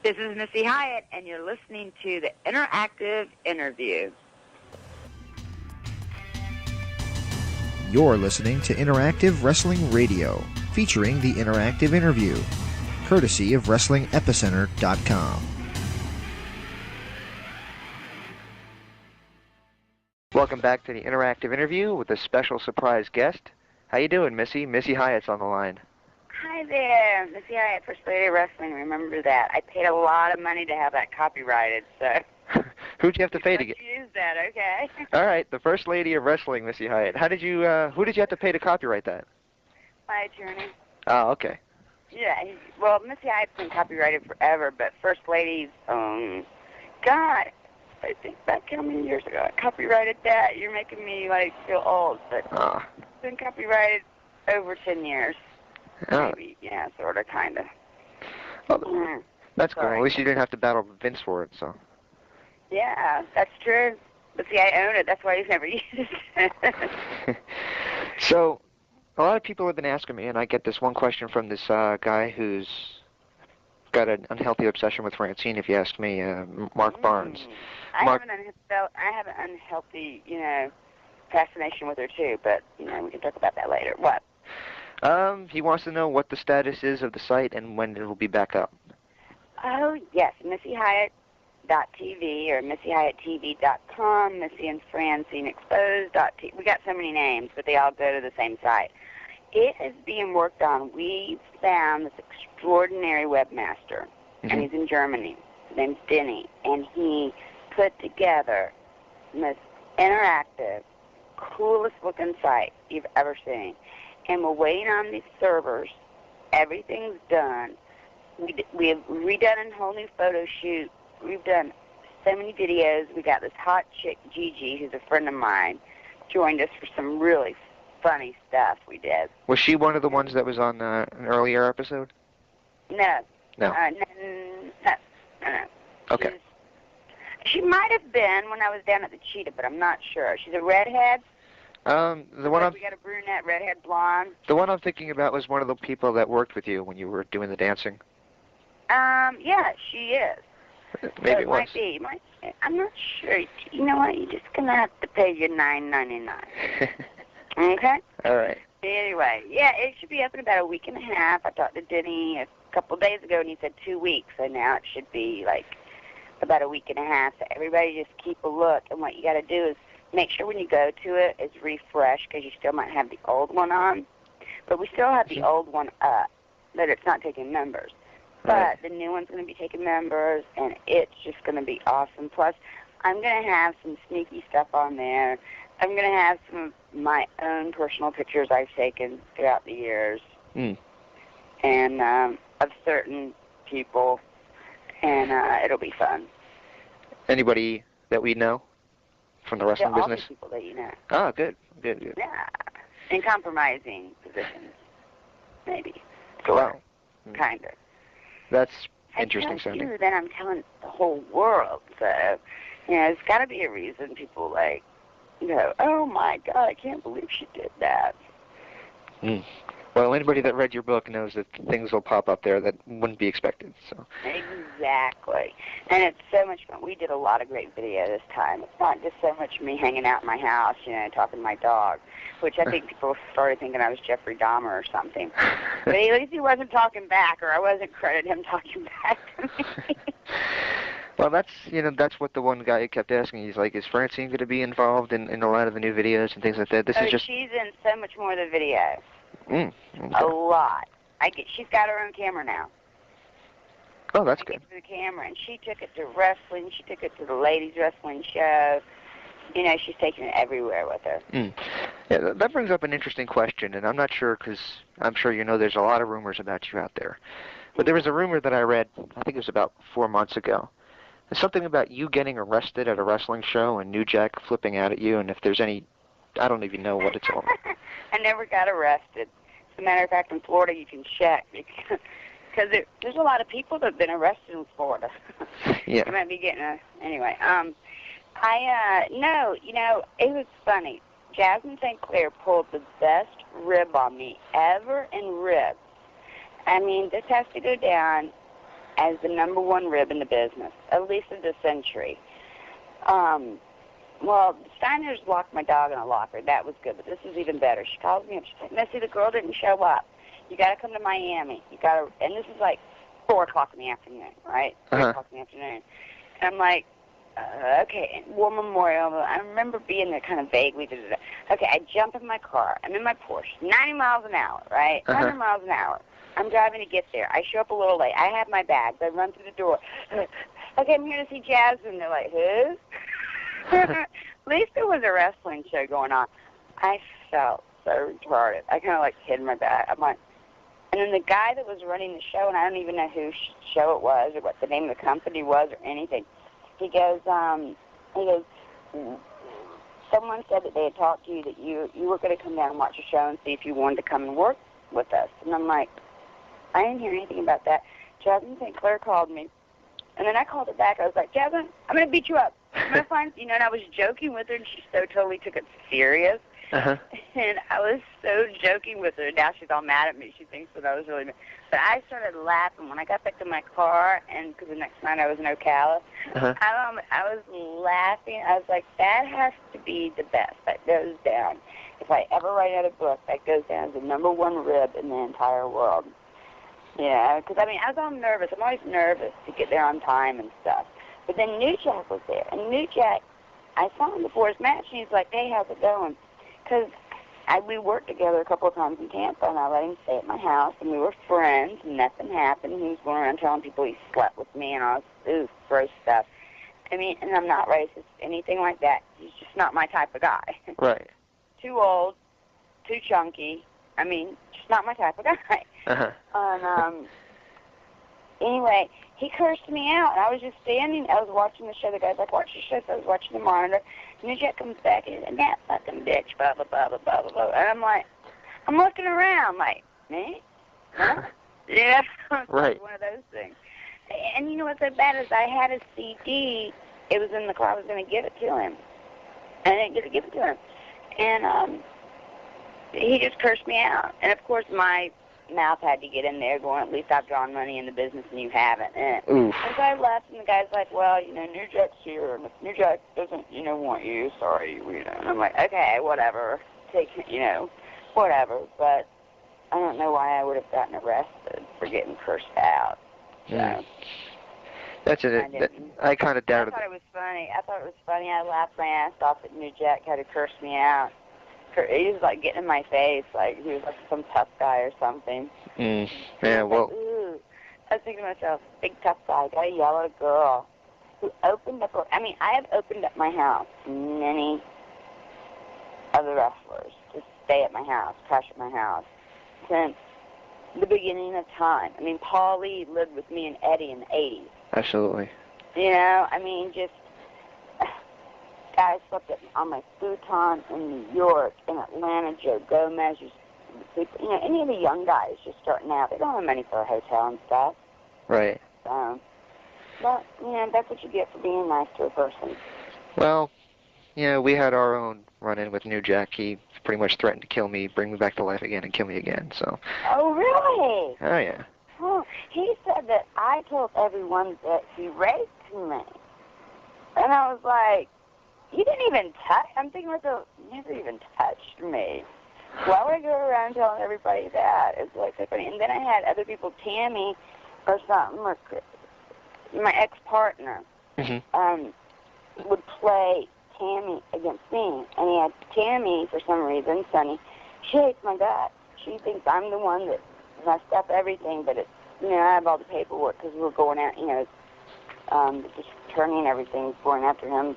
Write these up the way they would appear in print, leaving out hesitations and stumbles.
This is Missy Hyatt, and you're listening to the Interactive Interview. You're listening to Interactive Wrestling Radio, featuring the Interactive Interview, courtesy of WrestlingEpicenter.com. Welcome back to the Interactive Interview with a special surprise guest. How you doing, Missy? Missy Hyatt's on the line. Hi there, Missy Hyatt, First Lady of Wrestling. Remember that. I paid a lot of money to have that copyrighted, so... Who'd you have to pay to get... use that, okay? All right, the First Lady of Wrestling, Missy Hyatt. How did you, who did you have to pay to copyright that? My attorney. Oh, okay. Yeah, well, Missy Hyatt's been copyrighted forever, but First Lady's, God, I think back how many years ago I copyrighted that. You're making me, like, feel old, but it's been copyrighted over 10 years. Maybe, yeah, sort of, kind of. Well, that's cool. At least you didn't have to battle Vince for it, so. Yeah, that's true. But see, I own it. That's why he's never used it. So, a lot of people have been asking me, and I get this one question from this guy who's got an unhealthy obsession with Francine, if you ask me, Mark Barnes. I have an unhealthy, fascination with her, too, but, we can talk about that later. What? He wants to know what the status is of the site and when it will be back up. Oh, yes, MissyHyatt.tv or MissyHyattTV.com, Missy and Francine Exposed.tv. We got so many names, but they all go to the same site. It is being worked on. We found this extraordinary webmaster, and he's in Germany. His name's Denny, and he put together the most interactive, coolest-looking site you've ever seen. And we're waiting on these servers. Everything's done. We have redone a whole new photo shoot. We've done so many videos. We got this hot chick, Gigi, who's a friend of mine, joined us for some really funny stuff we did. Was she one of the ones that was on an earlier episode? No. No. No. Okay. She might have been when I was down at the Cheetah, but I'm not sure. She's a redhead. We got a brunette, redhead, blonde. The one I'm thinking about was one of the people that worked with you when you were doing the dancing. Yeah, she is. Maybe it might be. I'm not sure. You know what? You're just gonna have to pay your $9.99. Okay. All right. Anyway, yeah, it should be up in about a week and a half. I talked to Denny a couple days ago, and he said 2 weeks. So now it should be like about a week and a half. So everybody just keep a look, and what you got to do is make sure when you go to it, it's refreshed because you still might have the old one on. But we still have the old one up, that it's not taking members. But the new one's going to be taking members, and it's just going to be awesome. Plus, I'm going to have some sneaky stuff on there. I'm going to have some of my own personal pictures I've taken throughout the years. And of certain people, and it'll be fun. Anybody that we know from the wrestling business? All the people that you know. Oh, good. Yeah. In compromising positions, maybe. Wow. Kind of. That's interesting sounding. Then I'm telling the whole world. So, there's got to be a reason people oh my God, I can't believe she did that. Well, anybody that read your book knows that things will pop up there that wouldn't be expected. So. Exactly. And it's so much fun. We did a lot of great video this time. It's not just so much me hanging out in my house, talking to my dog, which I think people started thinking I was Jeffrey Dahmer or something. But at least he wasn't talking back, or I wasn't crediting him talking back to me. Well, that's what the one guy kept asking. He's like, is Francine going to be involved in a lot of the new videos and things like that? She's in so much more of the video. Okay. A lot. She's got her own camera now. Oh, that's good. The camera, and she took it to wrestling. She took it to the ladies' wrestling show. She's taking it everywhere with her. Yeah, that brings up an interesting question, and I'm not sure because I'm sure there's a lot of rumors about you out there. But there was a rumor that I read, I think it was about 4 months ago. There's something about you getting arrested at a wrestling show and New Jack flipping out at you, and if there's any, I don't even know what it's all about. I never got arrested. As a matter of fact, in Florida, you can check because there's a lot of people that have been arrested in Florida. Yeah. You might be getting anyway. No, it was funny. Jasmine St Claire pulled the best rib on me ever in ribs. I mean, this has to go down as the number one rib in the business, at least of the century. Well, Steiner's locked my dog in a locker. That was good, but this is even better. She calls me up. She's like, Missy, the girl didn't show up. You got to come to Miami. You got to, and this is like 4 o'clock in the afternoon, right? 3 o'clock in the afternoon. And I'm like, okay, War Memorial. I remember being there kind of vaguely. Okay, I jump in my car. I'm in my Porsche, 90 miles an hour, right? 100 miles an hour. I'm driving to get there. I show up a little late. I have my bags. I run through the door. Okay, I'm here to see Jasmine. They're like, who? At least there was a wrestling show going on. I felt so retarded. I kind of like hid my bag. I'm like, and then the guy that was running the show, and I don't even know whose show it was or what the name of the company was or anything. He goes, someone said that they had talked to you that you were going to come down and watch the show and see if you wanted to come and work with us. And I'm like, I didn't hear anything about that. Jasmine St Claire called me. And then I called her back. I was like, Jasmine, I'm going to beat you up. I'm going to find, and I was joking with her, and she so totally took it serious. And I was so joking with her. Now she's all mad at me. She thinks that I was really mad. But I started laughing when I got back to my car, and because the next night I was in Ocala, I was laughing. I was like, that has to be the best. That goes down. If I ever write out a book, that goes down as the number one rib in the entire world. Yeah, because, I was all nervous. I'm always nervous to get there on time and stuff. But then New Jack was there. And New Jack, I saw him before his match, and he's like, hey, how's it going? Because we worked together a couple of times in Tampa, and I let him stay at my house, and we were friends, and nothing happened. He was going around telling people he slept with me and all this gross stuff. And I'm not racist, anything like that. He's just not my type of guy. Right. Too old, too chunky. Just not my type of guy. And anyway, he cursed me out, and I was just standing. I was watching the show. The guy's like, watch the show. So I was watching the monitor. And the jet comes back, and he's like, that fucking bitch, blah, blah, blah, blah, blah, blah, blah. And I'm like, I'm looking around, like, me? Huh? Yeah. Right. One of those things. And you know what's so bad is I had a CD. It was in the car. I was going to give it to him. I didn't get to give it to him. And he just cursed me out. And, of course, my mouth had to get in there going, at least I've drawn money in the business and you haven't. And so I left, and the guy's like, well, New Jack's here, and if New Jack doesn't, want you, sorry, And I'm like, okay, whatever. Whatever. But I don't know why I would have gotten arrested for getting cursed out. So. That's it. I kind of doubted it. I thought it was funny. I laughed my ass off that New Jack had to curse me out. He was like getting in my face, like he was like some tough guy or something. Yeah, well. Like, ooh. I was thinking to myself, big tough guy, gotta yell at a girl who opened up. I have opened up my house to many other wrestlers to stay at my house, crash at my house, since the beginning of time. Paul Lee lived with me and Eddie in the 80s. Absolutely. Just. Guys slept on my futon in New York, in Atlanta, Joe Gomez, any of the young guys just starting out, they don't have money for a hotel and stuff. Right. But, that's what you get for being nice to a person. Well, we had our own run-in with New Jack. He pretty much threatened to kill me, bring me back to life again, and kill me again, so. Oh, really? Oh, yeah. Oh, he said that I told everyone that he raped me. And I was like, he didn't even touch. I'm thinking he never even touched me. Why would I go around telling everybody that? It's like so funny. And then I had other people, Tammy or something, or my ex-partner, would play Tammy against me. And he had Tammy, for some reason, Sonny, she hates my guts. She thinks I'm the one that messed up everything, but it's, I have all the paperwork because we were going out, just turning everything, going after him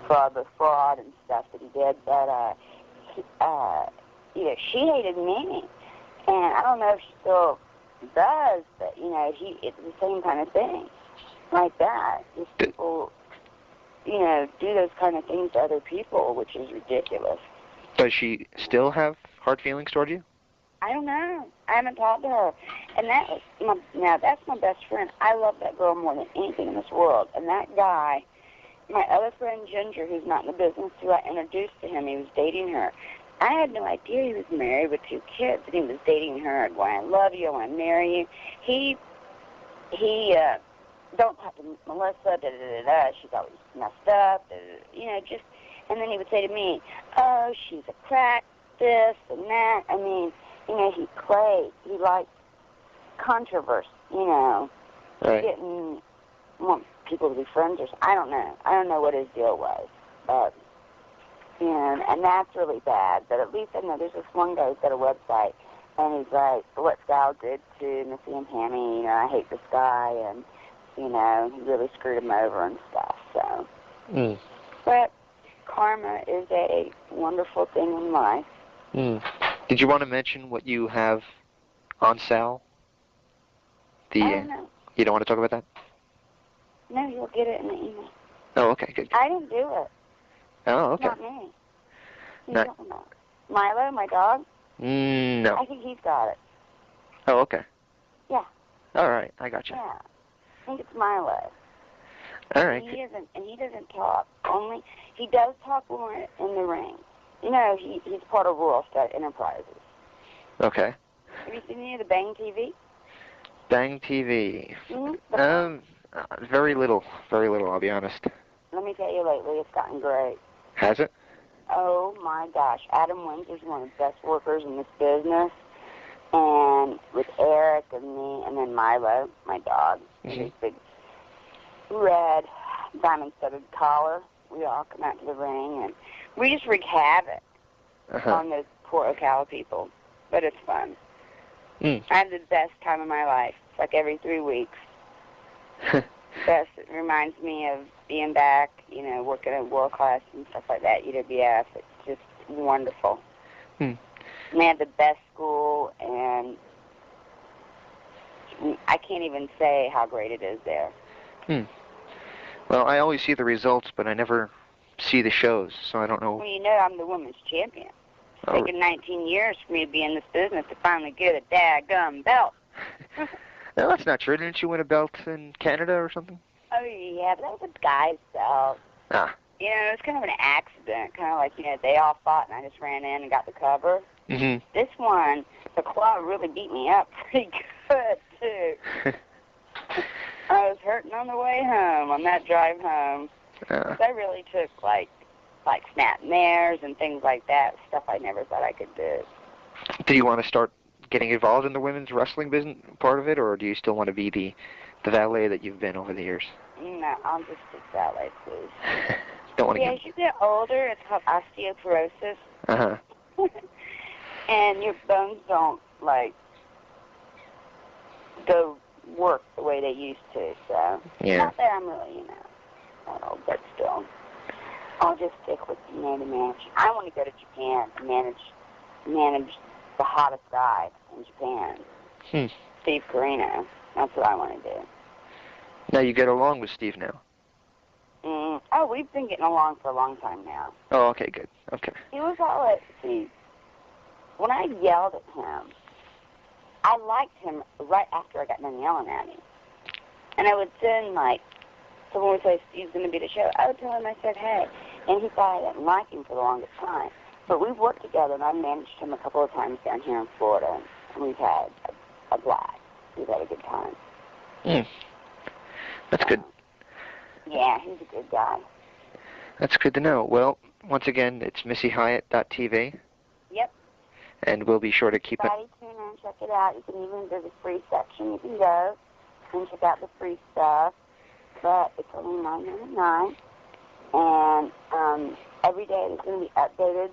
for all the fraud and stuff that he did, but she hated me, and I don't know if she still does, but it's the same kind of thing, like that. Just people, do those kind of things to other people, which is ridiculous. Does she still have hard feelings toward you? I don't know. I haven't talked to her, and that's my best friend. I love that girl more than anything in this world, and that guy. My other friend, Ginger, who's not in the business, who I introduced to him, he was dating her. I had no idea he was married with 2 kids, and he was dating her. Why I love you, I want to marry you. He don't talk to Melissa, da-da-da-da, she's always messed up, just, and then he would say to me, oh, she's a crack, this and that. I mean, he liked controversy, Right. Getting want people to be friends or something. I don't know what his deal was, but, and that's really bad, but at least I know there's this one guy who's got a website, and he's like, what Sal did to Missy and Tammy, I hate this guy, and, he really screwed him over and stuff, so. But karma is a wonderful thing in life. Did you want to mention what you have on Sal? I don't know. You don't want to talk about that? No, you'll get it in the email. Oh, okay, good. I didn't do it. Oh, okay. Not me. What are you talking about? Milo, my dog? No. I think he's got it. Oh, okay. Yeah. All right, I got you. Yeah. I think it's Milo. All right. He doesn't talk. Only he does talk more in the ring. He's part of Rural Stud Enterprises. Okay. Have you seen any of the Bang TV? Bang TV. Mm-hmm. Very little, I'll be honest. Let me tell you, lately it's gotten great. Has it? Oh my gosh, Adam Windsor's one of the best workers in this business, and with Eric and me, and then Milo, my dog, with his big red diamond-studded collar. We all come out to the ring, and we just wreak havoc on those poor Ocala people, but it's fun. I have the best time of my life. It's like every 3 weeks. Best. It reminds me of being back, working at World Class and stuff like that, UWF. It's just wonderful. And they have the best school, and I can't even say how great it is there. Well, I always see the results, but I never see the shows, so I don't know. Well, I'm the women's champion. It's taken 19 years for me to be in this business to finally get a daggum belt. No, that's not true. Didn't you win a belt in Canada or something? Oh, yeah, but that was a guy's belt. It was kind of an accident, kind of like, they all fought, and I just ran in and got the cover. This one, the club really beat me up pretty good, too. I was hurting on the way home, on that drive home. I really took, like snap mares and things like that, stuff I never thought I could do. Do you want to start getting involved in the women's wrestling business part of it, or do you still want to be the valet that you've been over the years? No, I'll just stick valet, please. Don't want to as you get older, it's called osteoporosis. And your bones don't, go work the way they used to, so. Yeah. Not that I'm really, old, but still. I'll just stick with, the manage. I want to go to Japan and manage the hottest guy in Japan, Steve Carino. That's what I want to do. Now you get along with Steve now? Oh, we've been getting along for a long time now. Oh, okay, good. Okay. He was when I yelled at him, I liked him right after I got done yelling at him. And I would then, someone would say, Steve's going to be the show. I would tell him, I said, hey. And he thought I didn't like him for the longest time. But we've worked together, and I've managed him a couple of times down here in Florida, and we've had a blast. We've had a good time. That's good. Yeah, he's a good guy. That's good to know. Well, once again, it's MissyHyatt.tv. Yep. And we'll be sure to keep it. Everybody tune in, check it out. You can even, there's a free section you can go and check out the free stuff. But it's only $9.99. And every day it's going to be updated.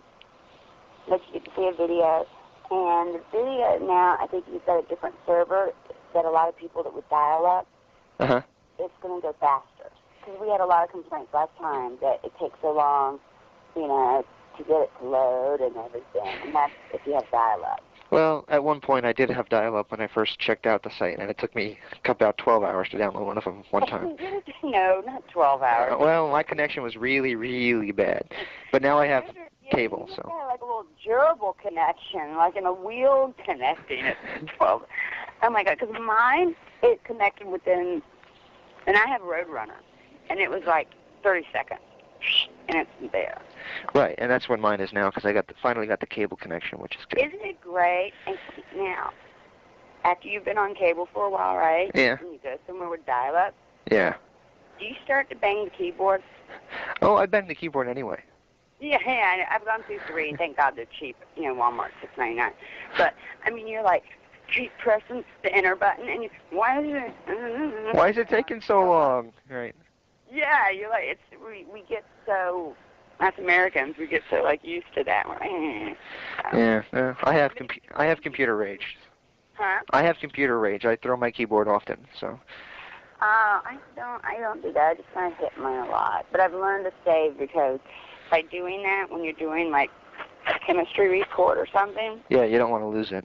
Let you get to see a video. And the video now, I think you've got a different server that a lot of people that would dial up, it's going to go faster. Because we had a lot of complaints last time that it takes so long, to get it to load and everything. And that's if you have dial-up. Well, at one point I did have dial-up when I first checked out the site, and it took me about 12 hours to download one of them one time. No, not 12 hours. Well, my connection was really, really bad. But now I have cable, so. You got a little gerbil connection, like in a wheel connecting at 12. Oh my God, because mine, it connected within, and I have Roadrunner, and it was 30 seconds, and it's there. Right, and that's what mine is now, because I finally got the cable connection, which is good. Isn't it great? And now, after you've been on cable for a while, right? Yeah. And you go somewhere somewhere with dial-up, Yeah. do you start to bang the keyboard? Oh, I bang the keyboard anyway. Yeah, I've gone through 3, and thank God they're cheap. You know, Walmart, $6.99. But I mean, you're like keep pressing the enter button, and why is it taking so long? Right. Yeah, you're like we get so. Us Americans, we get so like used to that. Yeah, I have computer rage. Huh? I have computer rage. I throw my keyboard often, so. I don't do that. I just kind of hit mine a lot. But I've learned to save because by doing that, when you're doing like a chemistry report or something. Yeah, you don't want to lose it.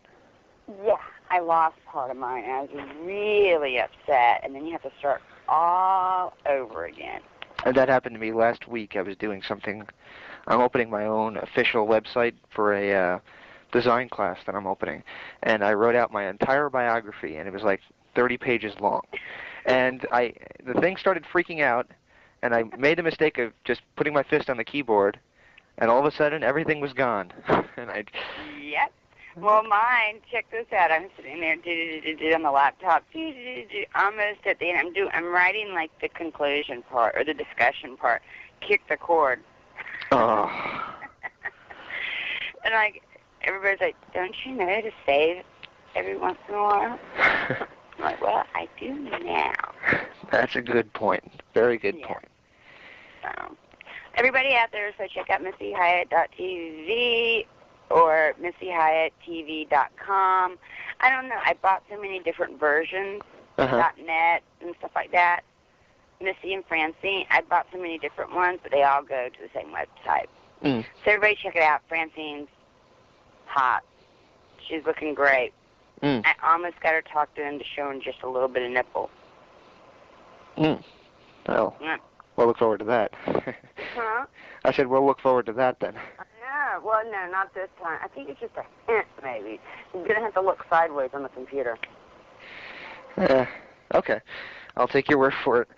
Yeah, I lost part of mine. And I was really upset, and then you have to start all over again. And that happened to me last week. I was doing something. I'm opening my own official website for a design class that I'm opening, and I wrote out my entire biography, and it was like 30 pages long. And the thing started freaking out, and I made the mistake of just putting my fist on the keyboard, and all of a sudden everything was gone. And Yep. Well, mine, check this out. I'm sitting there on the laptop, almost at the end. I'm writing like the conclusion part or the discussion part. Kick the cord. Oh. And like everybody's like, don't you know to save every once in a while? I'm like, well, I do now. That's a good point. Very good point. So, everybody out there, so check out MissyHyatt.tv or MissyHyattTV.com. I don't know. I bought so many different versions, .net and stuff like that. Missy and Francine, I bought so many different ones, but they all go to the same website. So everybody check it out. Francine's hot. She's looking great. I almost got her talked into showing just a little bit of nipple. Well, we'll look forward to that. Huh? I said we'll look forward to that then. Yeah, well, no, not this time. I think it's just a hint, maybe. You're going to have to look sideways on the computer. Okay. I'll take your word for it.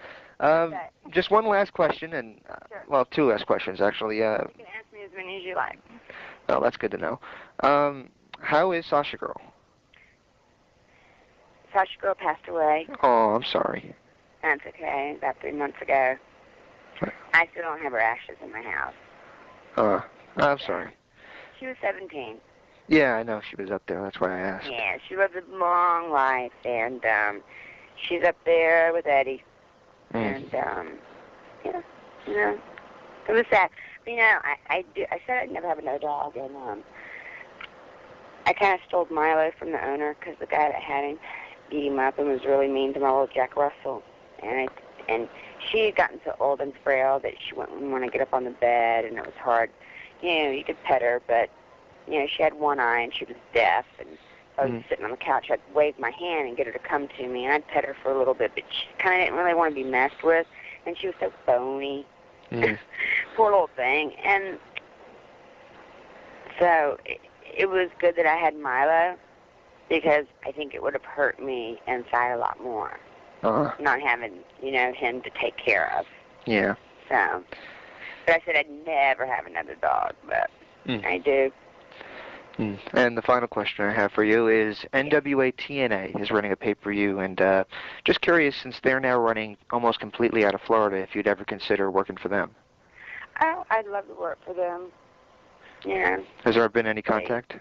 Just one last question, and well, 2 last questions, actually. You can ask me as many as you like. Oh, that's good to know. How is Sasha Girl? Sasha Girl passed away. Oh, I'm sorry. That's okay. About 3 months ago. I still don't have her ashes in my house. I'm sorry. She was 17. Yeah, I know. She was up there. That's why I asked. Yeah, she lived a long life, and she's up there with Eddie. And, yeah, you know, it was sad. But, you know, I said I'd never have another dog, and I kind of stole Milo from the owner because the guy that had him beat him up and was really mean to my little Jack Russell. And she had gotten so old and frail that she wouldn't want to get up on the bed, and it was hard. You know, you could pet her, but, you know, she had one eye and she was deaf, and I was sitting on the couch. I'd wave my hand and get her to come to me, and I'd pet her for a little bit, but she kind of didn't really want to be messed with, and she was so bony. Poor little thing. And so it was good that I had Milo, because I think it would have hurt me inside a lot more. Not having, you know, him to take care of. Yeah. So, but I said I'd never have another dog, but I do. And the final question I have for you is NWA TNA is running a pay-per-view, and just curious, since they're now running almost completely out of Florida, if you'd ever consider working for them. Oh, I'd love to work for them. Yeah. Has there been any contact?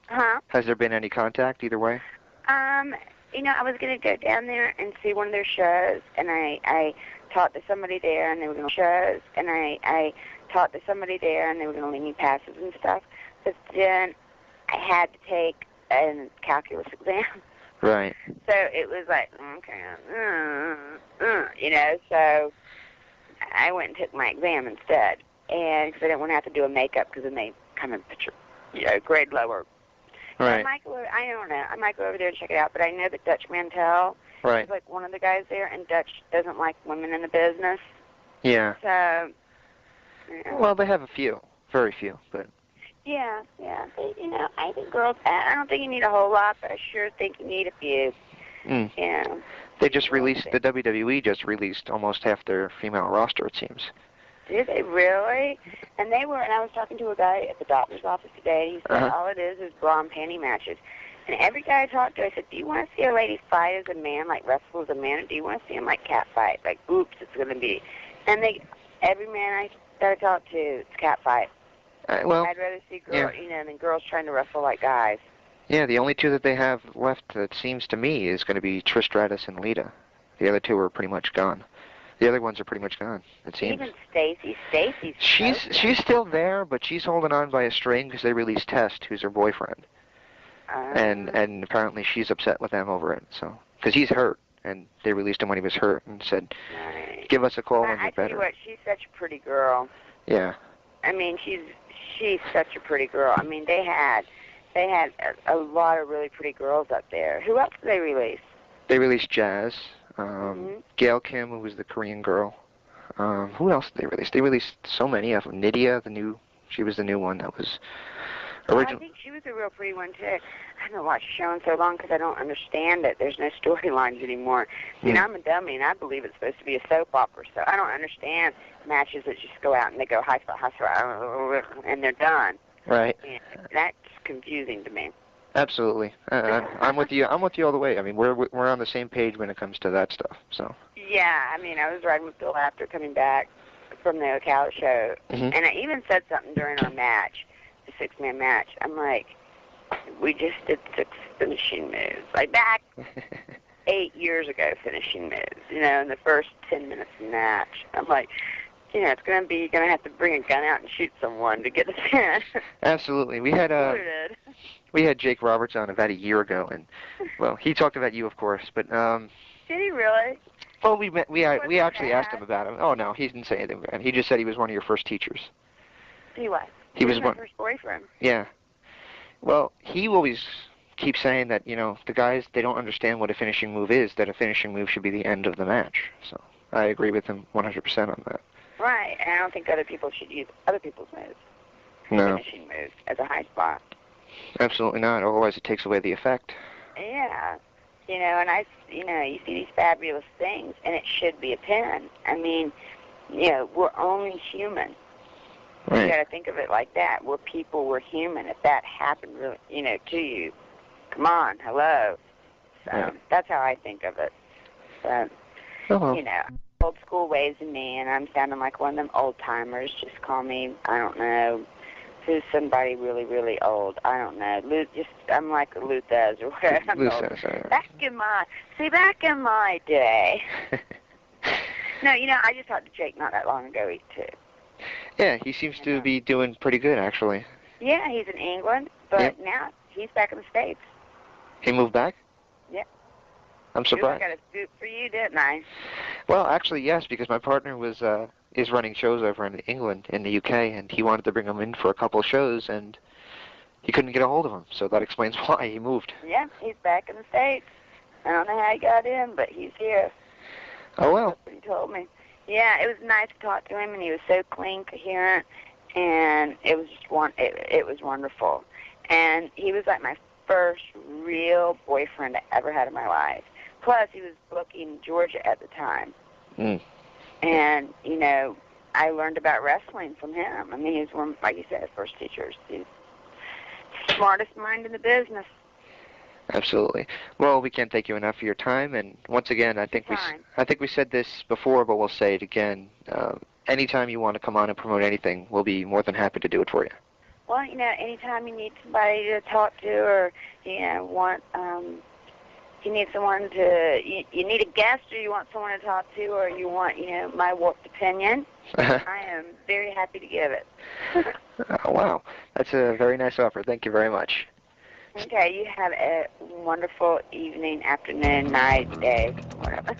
Huh? Has there been any contact either way? You know, I was going to go down there and see one of their shows, and I talked to somebody there, and they were going to shows, and I talked to somebody there, and they were going to leave me passes and stuff. But then I had to take a calculus exam. Right. So it was like, okay, you know, so I went and took my exam instead, and because I didn't want to have to do a makeup, because then they come and put your, you know, grade lower. Right. I don't know. I might go over there and check it out, but I know that Dutch Mantel is like one of the guys there, and Dutch doesn't like women in the business. Yeah. So, you know. Well, they have a few, very few, but. Yeah. But, you know, I think girls, I don't think you need a whole lot, but I sure think you need a few. Yeah. They just released, the WWE just released almost half their female roster, it seems. Did they really? And I was talking to a guy at the doctor's office today, and he said all it is bra and panty matches. And every guy I talked to, I said, do you want to see a lady fight as a man, like wrestle as a man, or do you want to see him like cat fight? Like, oops, it's going to be. And every man that I talked to, it's cat fight. Well, I'd rather see girls, than girls trying to wrestle like guys. Yeah, the only two that they have left, it seems to me, is going to be Trish Stratus and Lita. The other two are pretty much gone. The other ones are pretty much gone, it seems. Even Stacy's She's still there, but she's holding on by a string because they released Test, who's her boyfriend. And apparently she's upset with them over it, so because he's hurt, and they released him when he was hurt and said, give us a call when you're better. I tell you what, she's such a pretty girl. Yeah. I mean, she's such a pretty girl. I mean, they had a lot of really pretty girls up there. Who else did they release? They released Jazz, Gail Kim, who was the Korean girl. Who else did they release? They released so many of them. Nydia, she was the new one that was original. I think she was a real pretty one, too. I haven't watched the show in so long because I don't understand it. There's no storylines anymore. See, I'm a dummy, and I believe it's supposed to be a soap opera, so I don't understand matches that just go out and they go high spot, and they're done. Right. And that's confusing to me. Absolutely. I'm with you. I'm with you all the way. I mean, we're on the same page when it comes to that stuff. So. Yeah, I mean, I was riding with Bill after coming back from the Ocala show, and I even said something during our match, the 6-man match. I'm like, we just did 6 finishing moves, like back 8 years ago, finishing moves. In the first 10 minutes of the match. I'm like, it's going to be, you're going to have to bring a gun out and shoot someone to get the pin. Absolutely. We had Jake Roberts on about a year ago, and, well, he talked about you, of course, but, Did he really? Well, we actually asked him about him. Oh, no, he didn't say anything. And he just said he was one of your first teachers. He was. He was my first boyfriend. Yeah. Well, he always keeps saying that, the guys, they don't understand what a finishing move is, that a finishing move should be the end of the match. So I agree with him 100% on that. Right, and I don't think other people should use other people's moves. No. Finishing moves as a high spot. Absolutely not. Otherwise, it takes away the effect. Yeah. And you see these fabulous things, and it should be a pin. I mean, we're only human. Right. You got to think of it like that. We're people, we're human. If that happened, really, to you, come on, hello. So that's how I think of it. But, old school ways of me, and I'm sounding like one of them old timers. Just call me, I don't know, who's somebody really, really old. I don't know. I'm like Luthez or whatever. Luthez, Back in my day. No, I just talked to Jake not that long ago, too. Yeah, he seems to be doing pretty good, actually. Yeah, he's in England, but now he's back in the States. He moved back? Yeah. I'm surprised. I got a scoop for you, didn't I? Well, actually, yes, because my partner is running shows over in England, in the UK, and he wanted to bring him in for a couple of shows, and he couldn't get a hold of him, so that explains why he moved. Yeah, he's back in the States. I don't know how he got in, but he's here. Oh, well. That's what he told me. Yeah, it was nice to talk to him, and he was so clean, coherent, and it was just it was wonderful. And he was like my first real boyfriend I ever had in my life. Plus, he was booking Georgia at the time. And, I learned about wrestling from him. I mean, he's one, like you said, first teachers. He's the smartest mind in the business. Absolutely. Well, we can't thank you enough for your time, and once again, I think we said this before, but we'll say it again. Anytime you want to come on and promote anything, we'll be more than happy to do it for you. Well, anytime you need somebody to talk to, or you need someone you need a guest, or you want someone to talk to, or you want, my warped opinion, I am very happy to give it. Wow. That's a very nice offer. Thank you very much. Okay, you have a wonderful evening, afternoon, night, day, whatever.